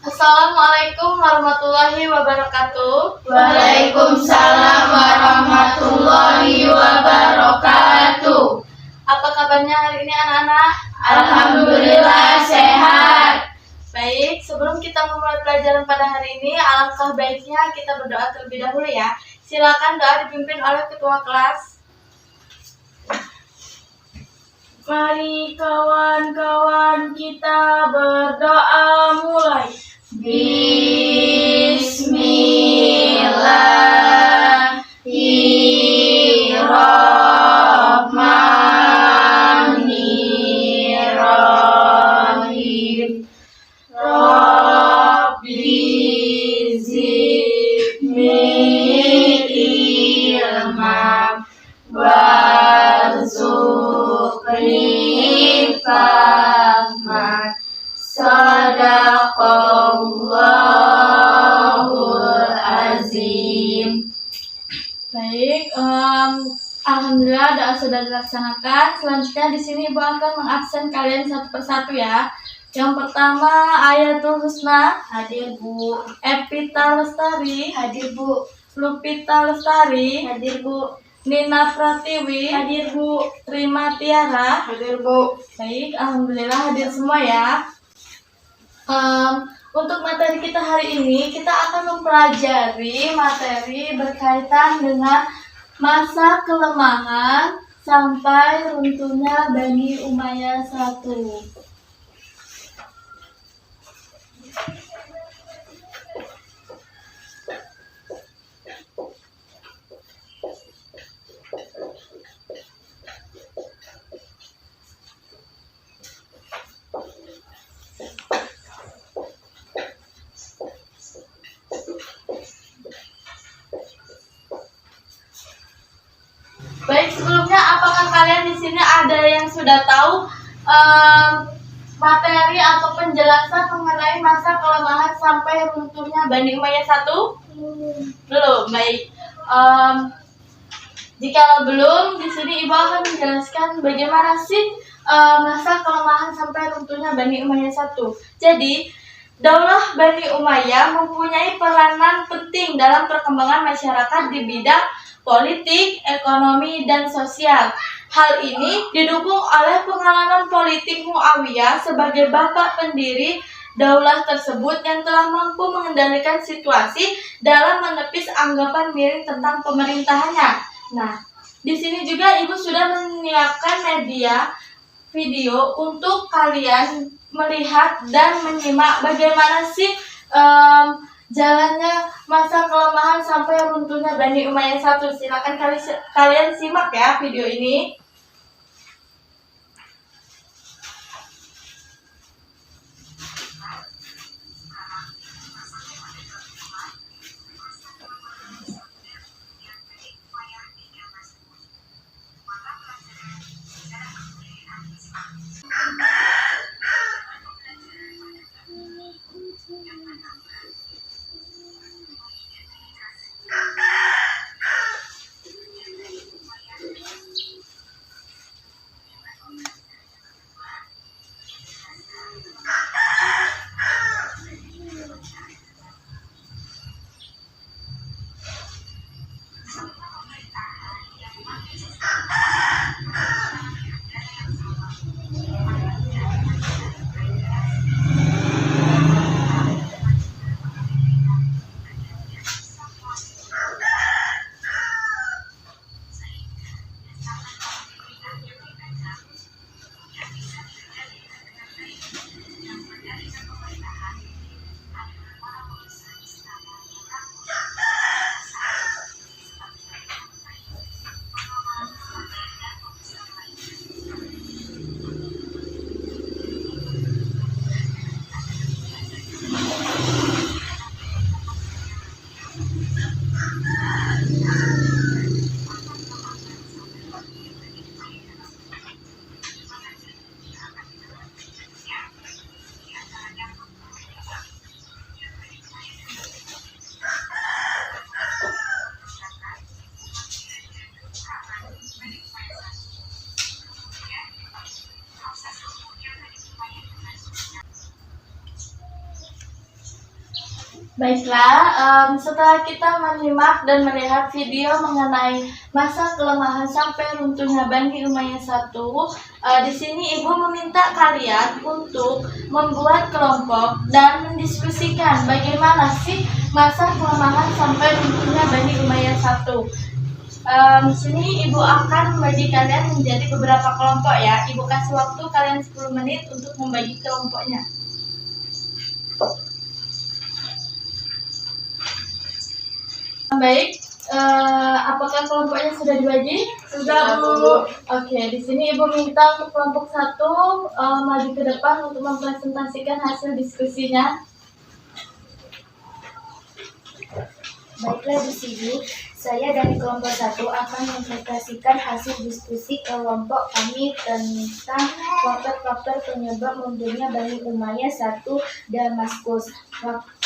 Assalamualaikum warahmatullahi wabarakatuh. Waalaikumsalam warahmatullahi wabarakatuh. Apa kabarnya hari ini anak-anak? Alhamdulillah sehat. Baik, sebelum kita memulai pelajaran pada hari ini, alangkah baiknya kita berdoa terlebih dahulu ya. Silakan doa dipimpin oleh ketua kelas. Mari kawan-kawan kita berdoa mulai. Bismillahirrahmanirrahim. Rabbi zidni ilma warzuqni fahman. Sadaqallahul azim. Baik, alhamdulillah doa sudah dilaksanakan. Selanjutnya di sini Ibu akan mengabsen kalian satu persatu ya. Yang pertama Ayatul Husna. Hadir Bu. Epita Lestari. Hadir Bu. Lupita Lestari. Hadir Bu. Nina Pratiwi. Hadir Bu. Prima Tiara. Hadir Bu. Baik, alhamdulillah hadir semua ya. Untuk materi kita hari ini, kita akan mempelajari materi berkaitan dengan masa kelemahan sampai runtuhnya Bani Umayyah I. Baik, sebelumnya apakah kalian di sini ada yang sudah tahu materi atau penjelasan mengenai masa kelemahan sampai runtuhnya Bani Umayyah I? Belum. Baik. Jika belum, di sini Ibu akan menjelaskan bagaimana sih masa kelemahan sampai runtuhnya Bani Umayyah I. Jadi, Daulah Bani Umayyah mempunyai peranan penting dalam perkembangan masyarakat di bidang politik, ekonomi, dan sosial. Hal ini didukung oleh pengalaman politik Muawiyah sebagai bapak pendiri daulah tersebut yang telah mampu mengendalikan situasi dalam menepis anggapan miring tentang pemerintahannya. Nah, di sini juga Ibu sudah menyiapkan media video untuk kalian melihat dan menyimak bagaimana sih jalannya masa kelemahan sampai runtuhnya Bani Umayyah I. Silakan kalian simak ya video ini. Baiklah, setelah kita menyimak dan melihat video mengenai masa kelemahan sampai runtuhnya Bani Umayyah I, di sini Ibu meminta kalian untuk membuat kelompok dan mendiskusikan bagaimana sih masa kelemahan sampai runtuhnya Bani Umayyah I. Di sini Ibu akan membagi kalian menjadi beberapa kelompok ya. Ibu kasih waktu kalian 10 menit untuk membagi kelompoknya. Baik, apakah kelompoknya sudah dibagi? Sudah, Bu. Oke, di sini Ibu minta untuk kelompok 1 maju ke depan untuk mempresentasikan hasil diskusinya. Baiklah, Bu Sidi, saya dari kelompok 1 akan mempresentasikan hasil diskusi kelompok kami tentang faktor-faktor penyebab mundurnya Bani Umayyah I Damaskus.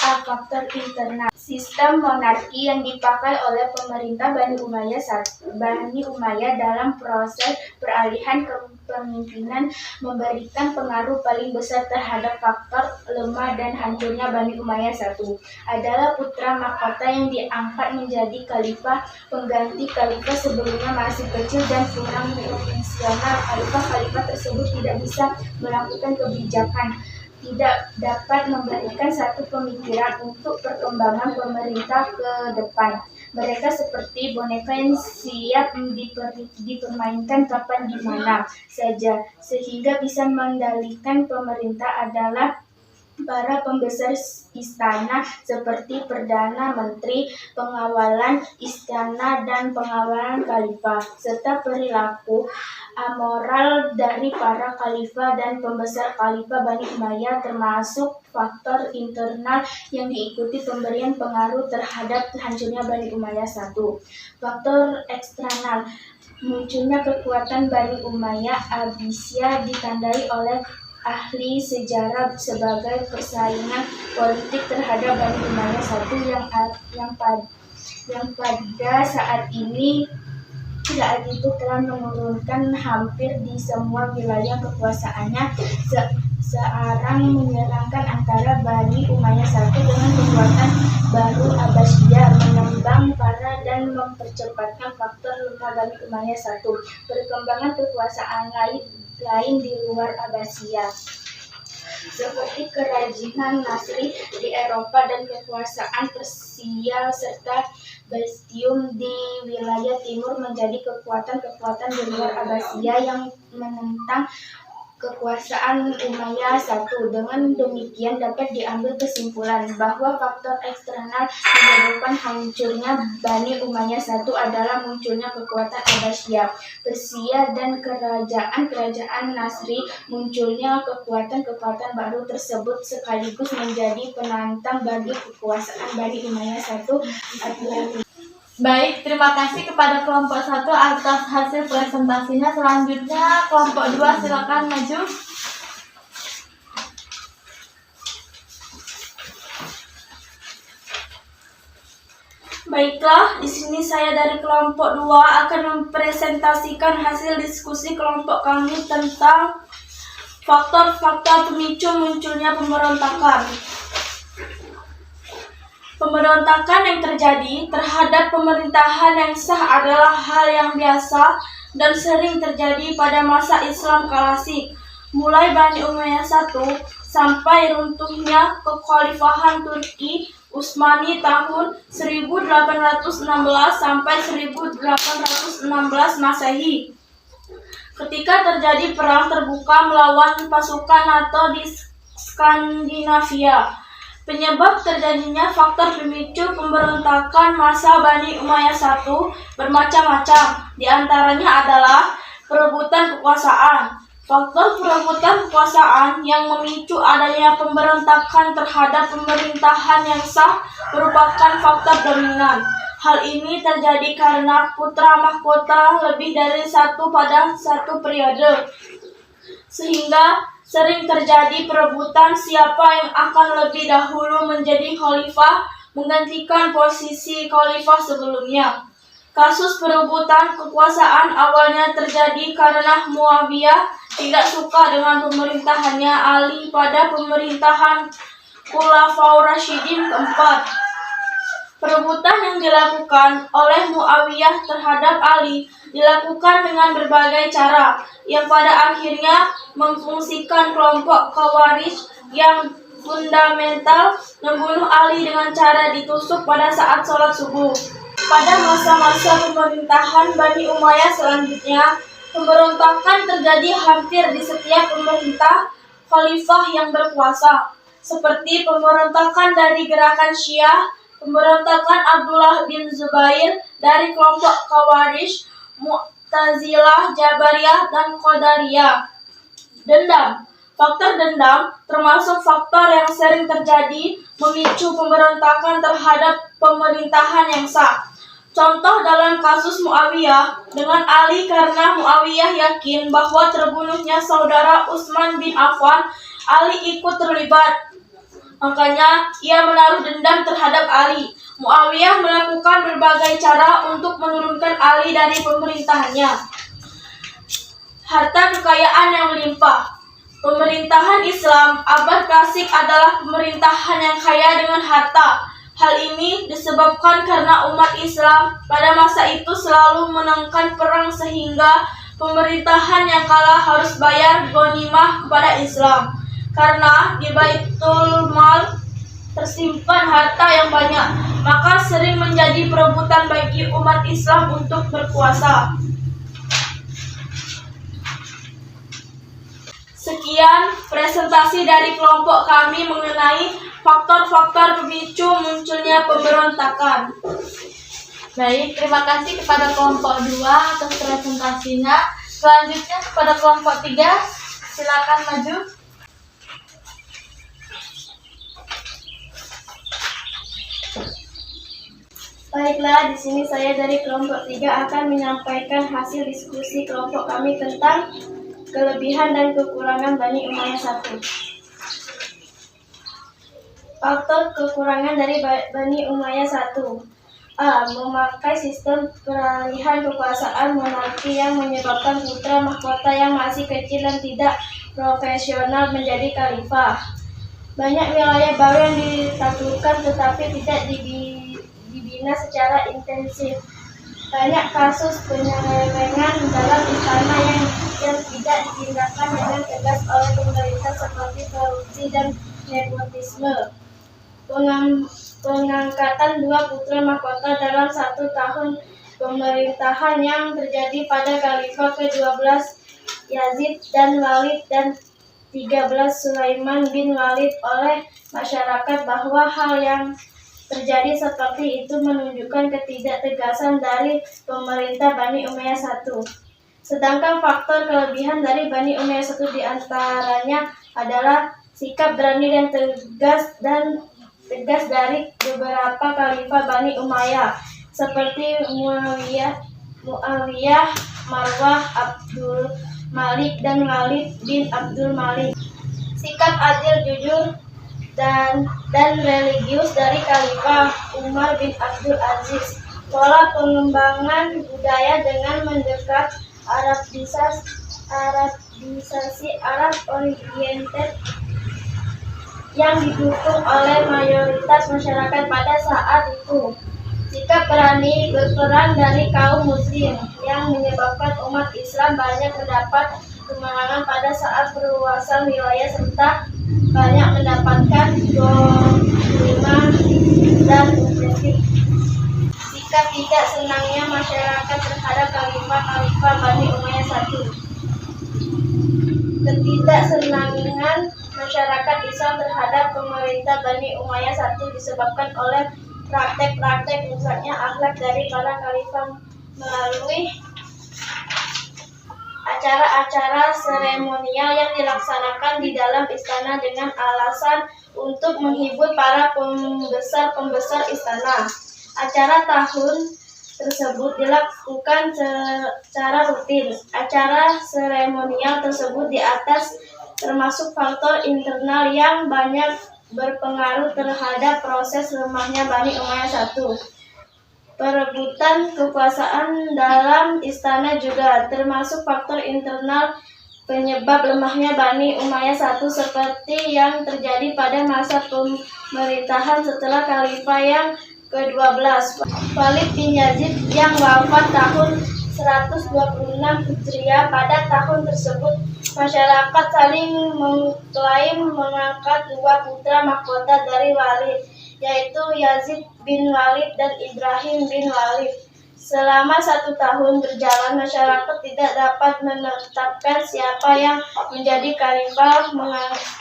Faktor internal, sistem monarki yang dipakai oleh pemerintah Bani Umayyah dalam proses peralihan kepemimpinan memberikan pengaruh paling besar terhadap faktor lemah dan hancurnya Bani Umayyah I. Adalah putra mahkota yang diangkat menjadi khalifah pengganti khalifah sebelumnya masih kecil dan kurang profesional. Khalifah tersebut tidak bisa melakukan kebijakan, tidak dapat memberikan satu pemikiran untuk perkembangan pemerintah ke depan. Mereka seperti boneka yang siap dipermainkan kapan di mana saja, sehingga bisa mengendalikan pemerintah adalah para pembesar istana seperti Perdana Menteri, pengawalan istana dan pengawalan khalifah, serta perilaku amoral dari para khalifah dan pembesar khalifah Bani Umayyah, termasuk faktor internal yang diikuti pemberian pengaruh terhadap hancurnya Bani Umayyah I. Faktor eksternal, munculnya kekuatan Bani Umayyah Abbasiyah ditandai oleh ahli sejarah sebagai persaingan politik terhadap Bani Umayyah I yang pada saat itu telah menurunkan hampir di semua wilayah kekuasaannya, searang menyerangkan antara Bani Umayyah I dengan kekuatan baru Abbasiyah, mengembang parah dan mempercepatkan faktor lemah Bani Umayyah I. Perkembangan kekuasaan lain di luar Abbasiyah, seperti kerajinan Nasri di Eropa dan kekuasaan Persia serta Byzantium di wilayah timur, menjadi kekuatan-kekuatan di luar Abbasiyah yang menentang kekuasaan Umayyah I. Dengan demikian dapat diambil kesimpulan bahwa faktor eksternal menyebabkan hancurnya Bani Umayyah I adalah munculnya kekuatan Abbasiyah, Persia dan kerajaan Nasri. Munculnya kekuatan-kekuatan baru tersebut sekaligus menjadi penantang bagi kekuasaan Bani Umayyah I. Baik, terima kasih kepada kelompok 1 atas hasil presentasinya. Selanjutnya kelompok 2 silakan maju. Baiklah, di sini saya dari kelompok 2 akan mempresentasikan hasil diskusi kelompok kami tentang faktor-faktor pemicu munculnya pemberontakan. Pemberontakan yang terjadi terhadap pemerintahan yang sah adalah hal yang biasa dan sering terjadi pada masa Islam klasik, mulai Bani Umayyah I sampai runtuhnya kekhalifahan Turki Utsmani tahun 1816 sampai 1816 Masehi. Ketika terjadi perang terbuka melawan pasukan NATO di Skandinavia. Penyebab terjadinya faktor pemicu pemberontakan masa Bani Umayyah I bermacam-macam. Di antaranya adalah perebutan kekuasaan. Faktor perebutan kekuasaan yang memicu adanya pemberontakan terhadap pemerintahan yang sah merupakan faktor dominan. Hal ini terjadi karena putra mahkota lebih dari satu pada satu periode, sehingga sering terjadi perebutan siapa yang akan lebih dahulu menjadi khalifah menggantikan posisi khalifah sebelumnya. Kasus perebutan kekuasaan awalnya terjadi karena Muawiyah tidak suka dengan pemerintahannya Ali pada pemerintahan Khulafaur Rasyidin keempat. Perebutan yang dilakukan oleh Muawiyah terhadap Ali dilakukan dengan berbagai cara, yang pada akhirnya memfungsikan kelompok Khawarij yang fundamental membunuh Ali dengan cara ditusuk pada saat sholat subuh. Pada masa-masa pemerintahan Bani Umayyah selanjutnya, pemberontakan terjadi hampir di setiap pemerintah khalifah yang berkuasa, seperti pemberontakan dari gerakan Syiah, pemberontakan Abdullah bin Zubair dari kelompok Khawarij, Mu'tazilah, Jabariyah, dan Qadariyah. Dendam. Faktor dendam termasuk faktor yang sering terjadi memicu pemberontakan terhadap pemerintahan yang sah. Contoh dalam kasus Muawiyah dengan Ali, karena Muawiyah yakin bahwa terbunuhnya saudara Utsman bin Affan, Ali ikut terlibat. Makanya ia menaruh dendam terhadap Ali. Muawiyah melakukan berbagai cara untuk menurunkan Ali dari pemerintahannya. Harta kekayaan yang melimpah. Pemerintahan Islam abad klasik adalah pemerintahan yang kaya dengan harta. Hal ini disebabkan karena umat Islam pada masa itu selalu menangkan perang, sehingga pemerintahan yang kalah harus bayar ghanimah kepada Islam. Karena di Baitul Mal tersimpan harta yang banyak, maka sering menjadi perebutan bagi umat Islam untuk berkuasa. Sekian presentasi dari kelompok kami mengenai faktor-faktor pemicu munculnya pemberontakan. Baik, terima kasih kepada kelompok 2 atas presentasinya. Selanjutnya kepada kelompok 3, silakan maju. Baiklah, di sini saya dari kelompok 3 akan menyampaikan hasil diskusi kelompok kami tentang kelebihan dan kekurangan Bani Umayyah 1. Faktor kekurangan dari Bani Umayyah 1. A. Memakai sistem peralihan kekuasaan monarki yang menyebabkan putra mahkota yang masih kecil dan tidak profesional menjadi khalifah. Banyak wilayah baru yang ditaklukkan tetapi tidak dibina secara intensif. Banyak kasus penyelewengan dalam istana yang tidak ditindakan dengan tegas oleh pemerintah, seperti korupsi dan nepotisme. Pengangkatan 2 putra mahkota dalam 1 tahun pemerintahan yang terjadi pada Khalifah ke-12 Yazid dan Walid dan 13 Sulaiman bin Walid oleh masyarakat, bahwa hal yang terjadi seperti itu menunjukkan ketidaktegasan dari pemerintah Bani Umayyah 1. Sedangkan faktor kelebihan dari Bani Umayyah 1 diantaranya adalah sikap berani dan tegas dari beberapa khalifah Bani Umayyah seperti Muawiyah, Marwah, Abdul Malik, dan Walid bin Abdul Malik. Sikap adil, jujur, dan religius dari Khalifah Umar bin Abdul Aziz. Pola pengembangan budaya dengan mendekat Arabisasi Arab oriented yang didukung oleh mayoritas masyarakat pada saat itu. Sikap berani berperang dari kaum muslim yang menyebabkan umat Islam banyak mendapat kemenangan pada saat perluasan wilayah serta banyak mendapatkan ghanimah dan objektif. Sikap tidak senangnya masyarakat terhadap khalifah Bani Umayyah 1. Ketidaksenangan masyarakat Islam terhadap pemerintah Bani Umayyah 1 disebabkan oleh praktek-praktek rusaknya akhlak dari para khalifah melalui acara-acara seremonial yang dilaksanakan di dalam istana dengan alasan untuk menghibur para pembesar istana. Acara tahun tersebut dilakukan secara rutin. Acara seremonial tersebut di atas termasuk faktor internal yang banyak berpengaruh terhadap proses lemahnya Bani Umayyah 1. Perebutan kekuasaan dalam istana juga termasuk faktor internal penyebab lemahnya Bani Umayyah I seperti yang terjadi pada masa pemerintahan setelah Khalifah yang ke-12, Walid bin Yazid, yang wafat tahun 126 Hijriah. Pada tahun tersebut, masyarakat saling mengklaim mengangkat dua putra mahkota dari Walid, yaitu Yazid bin Walid dan Ibrahim bin Walid. Selama 1 tahun berjalan, masyarakat tidak dapat menetapkan siapa yang menjadi khalifah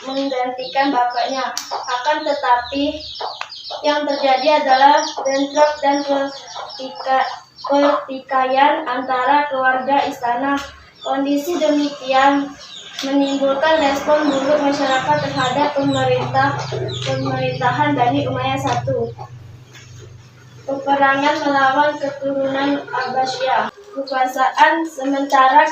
menggantikan bapaknya. Akan tetapi, yang terjadi adalah bentrok dan pertikaian antara keluarga istana. Kondisi demikian menimbulkan respon buruk masyarakat terhadap pemerintahan Bani Umayyah I. Peperangan melawan keturunan Abbasiyah. Kekuasaan sementara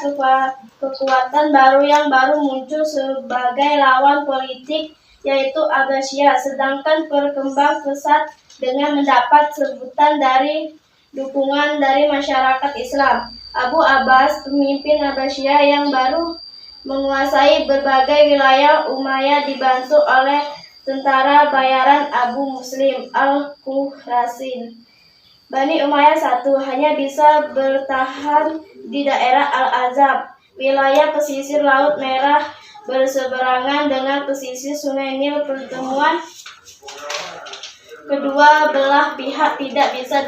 kekuatan baru yang baru muncul sebagai lawan politik, yaitu Abbasiyah, sedangkan berkembang pesat dengan mendapat sebutan dari dukungan dari masyarakat Islam. Abu Abbas, pemimpin Abbasiyah yang baru, menguasai berbagai wilayah Umayyah dibantu oleh tentara bayaran Abu Muslim Al-Khurasin. Bani Umayyah I hanya bisa bertahan di daerah Al-Azab, wilayah pesisir Laut Merah berseberangan dengan pesisir Sungai Nil. Pertemuan kedua belah pihak tidak bisa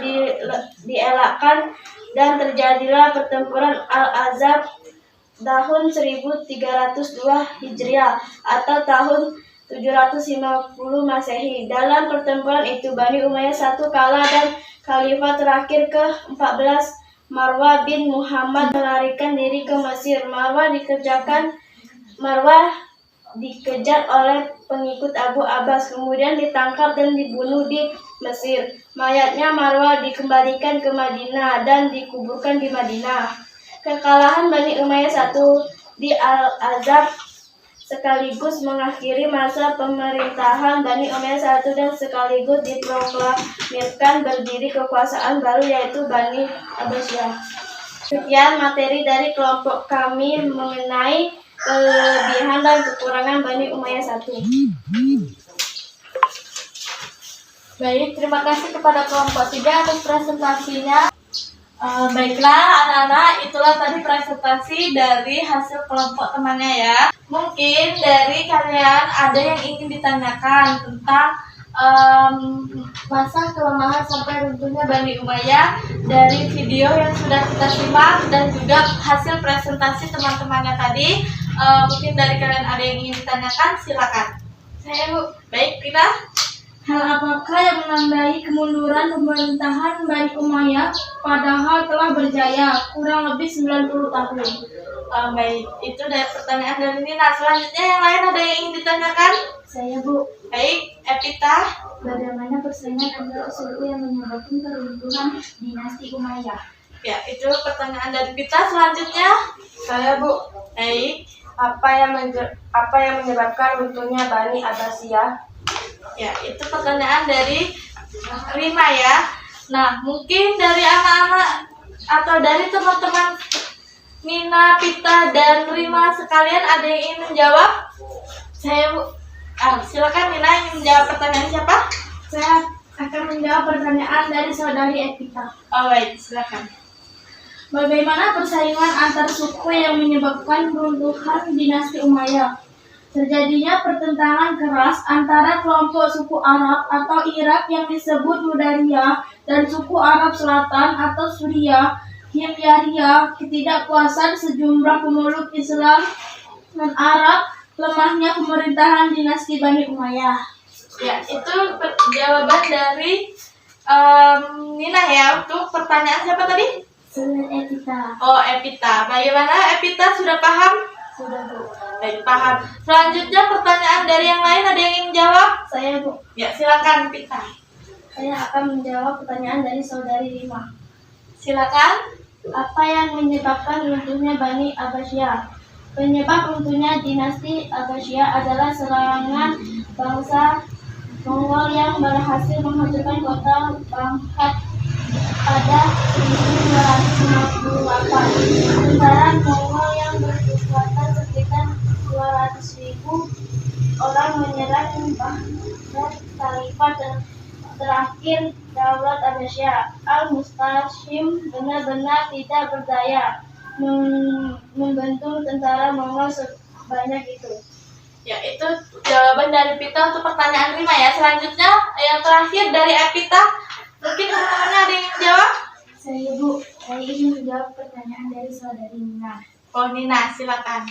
dielakkan dan terjadilah pertempuran Al-Azab tahun 1302 Hijriah atau tahun 750 Masehi. Dalam pertempuran itu, Bani Umayyah I kalah dan Khalifah terakhir ke-14, Marwah bin Muhammad, melarikan diri ke Mesir. Marwah dikejar oleh pengikut Abu Abbas, kemudian ditangkap dan dibunuh di Mesir. Mayatnya Marwah dikembalikan ke Madinah dan dikuburkan di Madinah. Kekalahan Bani Umayyah I di Al-Azab sekaligus mengakhiri masa pemerintahan Bani Umayyah I dan sekaligus diproklamirkan berdiri kekuasaan baru, yaitu Bani Abbasiyah. Sekian materi dari kelompok kami mengenai kelebihan dan kekurangan Bani Umayyah I. Baik, terima kasih kepada kelompok 3 atas presentasinya. Baiklah anak-anak, itulah tadi presentasi dari hasil kelompok temannya ya. Mungkin dari kalian ada yang ingin ditanyakan tentang masa kelemahan sampai runtuhnya Bani Umayyah dari video yang sudah kita simak dan juga hasil presentasi teman-temannya tadi. Mungkin dari kalian ada yang ingin ditanyakan, silakan. Saya, Bu. Baik, kita. Hal apakah yang menandai kemunduran pemerintahan Bani Umayyah padahal telah berjaya kurang lebih 90 tahun? Baik, itu dari pertanyaan dari Nina. Selanjutnya yang lain ada yang ingin ditanyakan? Saya, Bu. Baik, Epita. Bagaimana persaingan antar suku yang menyebabkan keruntuhan dinasti Umayyah? Ya, itu pertanyaan dari Pita. Selanjutnya, Saya, Bu. baik. Apa yang menyebabkan runtuhnya Bani Abbasiyah? Ya, itu pertanyaan dari Rima ya. Nah, mungkin dari anak-anak atau dari teman-teman Nina, Pita, dan Rima sekalian ada yang ingin menjawab? Saya, Bu. Silakan Nina, ingin menjawab pertanyaan siapa? Saya akan menjawab pertanyaan dari saudari Epita. Oh, baik, silakan. Bagaimana persaingan antar suku yang menyebabkan keruntuhan dinasti Umayyah? Terjadinya pertentangan keras antara kelompok suku Arab atau Irak yang disebut Mudariyah dan suku Arab Selatan atau Suriah, Himyariyah. Ketidakpuasan sejumlah pemeluk Islam dan Arab, lemahnya pemerintahan dinasti Bani Umayyah. Ya, itu jawaban dari Nina ya. Untuk pertanyaan siapa tadi? Epita. Oh, Epita. Bagaimana Epita, sudah paham? Sudah, Bu. Baik, paham. Selanjutnya pertanyaan dari yang lain, ada yang ingin jawab? Saya, Bu. Ya, silakan Pita. Saya akan menjawab pertanyaan dari saudari Rima. Silakan. Apa yang menyebabkan runtuhnya Bani Abbasiyah? Penyebab runtuhnya dinasti Abbasiyah adalah serangan bangsa Mongol yang berhasil menghancurkan kota Baghdad pada 1258. Tentara Mongol yang berkekuatan orang menyerang dan khalifah terakhir Daulat Abbasiyah. Al-Mustashim benar-benar tidak berdaya membantu tentara Mongol sebanyak itu. Ya, itu jawaban dari Pita untuk pertanyaan 5 ya. Selanjutnya yang terakhir dari Epita. Mungkin teman-temannya ada yang jawab? Saya Bu, saya ingin menjawab pertanyaan dari saudari Nina. Oh, Nina, silakan.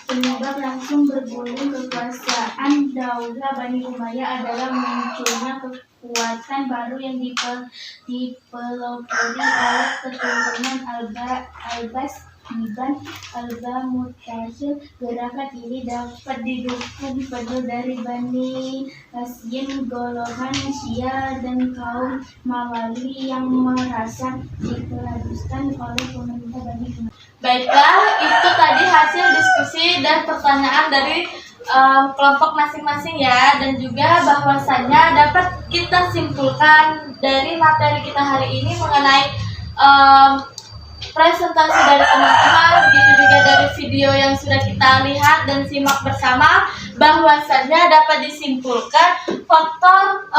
Penyebab langsung berguling kekuasaan Daulah Bani Umayyah adalah munculnya kekuatan baru yang dipelopori oleh keturunan Al-Abbas ibn Al-Muttasir. Gerakan ini dapat didukung penuh dari Bani Hashim, golongan Syiah, dan kaum Mawali yang merasa diperhaduskan oleh pemerintah Bani Umayyah. Baiklah, itu tadi hasil diskusi dan pertanyaan dari kelompok masing-masing ya. Dan juga bahwasannya dapat kita simpulkan dari materi kita hari ini mengenai presentasi dari teman-teman, begitu juga dari video yang sudah kita lihat dan simak bersama, bahwasannya dapat disimpulkan faktor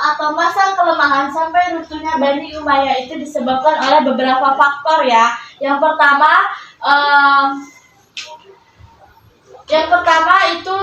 atau masa kelemahan sampai runtuhnya Bani Umayyah itu disebabkan oleh beberapa faktor ya. Yang pertama itu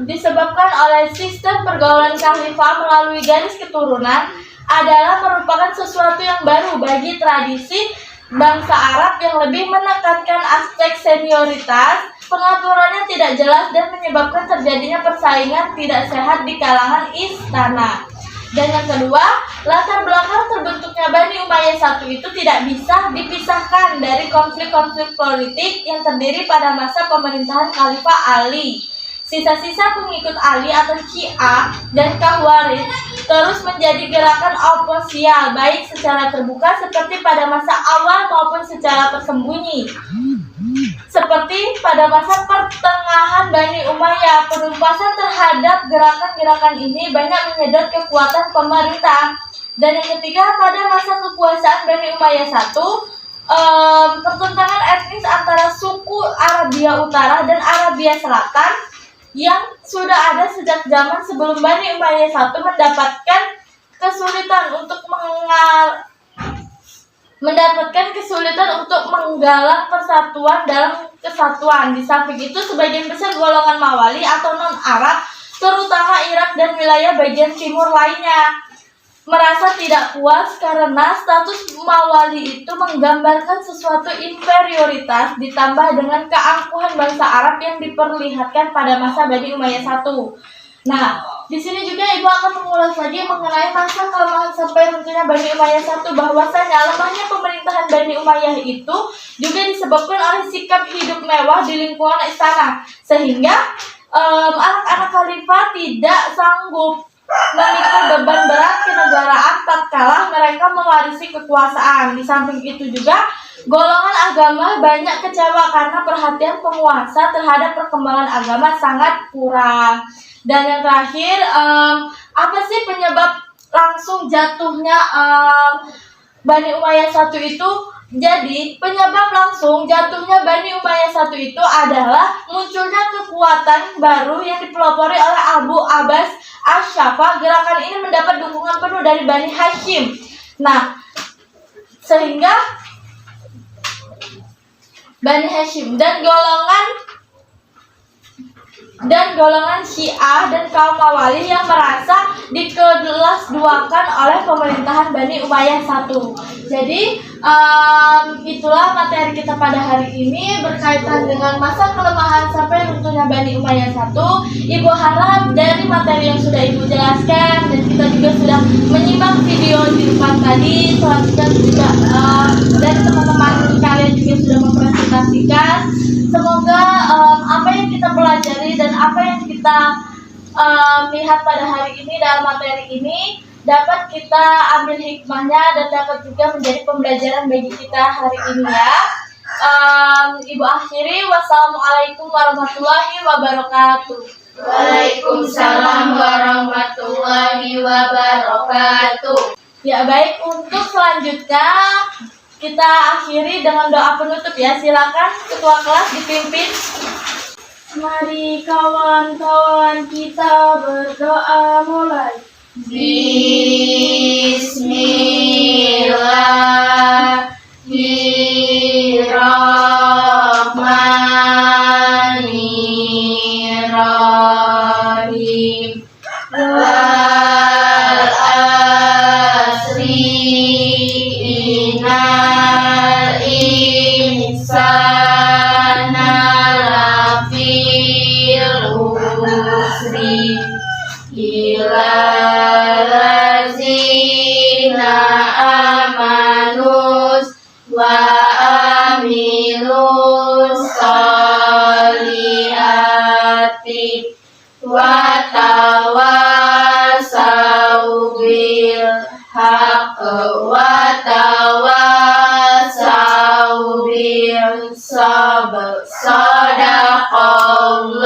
disebabkan oleh sistem pergaulan khalifah melalui garis keturunan adalah merupakan sesuatu yang baru bagi tradisi bangsa Arab yang lebih menekankan aspek senioritas. Pengaturannya tidak jelas dan menyebabkan terjadinya persaingan tidak sehat di kalangan istana. Dan yang kedua, latar belakang terbentuknya Bani Umayyah I itu tidak bisa dipisahkan dari konflik-konflik politik yang terdiri pada masa pemerintahan Khalifah Ali. Sisa-sisa pengikut Ali atau Syiah dan Khawarij terus menjadi gerakan oposial baik secara terbuka seperti pada masa awal maupun secara tersembunyi. Seperti pada masa pertengahan Bani Umayyah, penumpasan terhadap gerakan-gerakan ini banyak menyedot kekuatan pemerintah. Dan yang ketiga, pada masa kekuasaan Bani Umayyah I, pertentangan etnis antara suku Arabia Utara dan Arabia Selatan yang sudah ada sejak zaman sebelum Bani Umayyah I mendapatkan kesulitan untuk menggalak persatuan dalam kesatuan. Di samping itu, sebagian besar golongan Mawali atau non-Arab, terutama Irak dan wilayah bagian timur lainnya, merasa tidak puas karena status Mawali itu menggambarkan sesuatu inferioritas ditambah dengan keangkuhan bangsa Arab yang diperlihatkan pada masa Bani Umayyah I. Nah, di sini juga Ibu akan mengulas lagi mengenai masa kelemahan sampai runtuhnya Bani Umayyah I, bahwasanya lemahnya pemerintahan Bani Umayyah itu juga disebabkan oleh sikap hidup mewah di lingkungan istana, sehingga anak-anak khalifah tidak sanggup memikul beban berat kenegaraan tatkala mereka mewarisi kekuasaan. Di samping itu juga golongan agama banyak kecewa karena perhatian penguasa terhadap perkembangan agama sangat kurang. Dan yang terakhir, apa sih penyebab langsung jatuhnya Bani Umayyah I itu? Jadi, penyebab langsung jatuhnya Bani Umayyah I itu adalah munculnya kekuatan baru yang dipelopori oleh Abu Abbas Ash-Shafah. Gerakan ini mendapat dukungan penuh dari Bani Hashim. Nah, sehingga Bani Hashim dan golongan Syiah dan kaum Mawali yang merasa dikelas-duakan oleh pemerintahan Bani Umayyah I. Jadi itulah materi kita pada hari ini berkaitan dengan masa kelemahan sampai runtuhnya Bani Umayyah I. Ibu harap dari materi yang sudah Ibu jelaskan dan kita juga sudah menyimak video di depan tadi, selanjutnya juga dari teman-teman kalian juga sudah mempresentasikan. Semoga apa yang kita pelajari dan apa yang kita lihat pada hari ini dalam materi ini dapat kita ambil hikmahnya dan dapat juga menjadi pembelajaran bagi kita hari ini ya. Ibu akhiri, wassalamualaikum warahmatullahi wabarakatuh. Waalaikumsalam warahmatullahi wabarakatuh. Ya baik, untuk selanjutnya kita akhiri dengan doa penutup ya. Silakan ketua kelas dipimpin. Mari kawan-kawan kita berdoa mulai. Bismillahirrahmanirrahim. Wal asri innal insana lafi khusri illa allazina amanus wa amilus solihati wa tawasau bil haqq wa tawasau bil sabr. Sadaqallah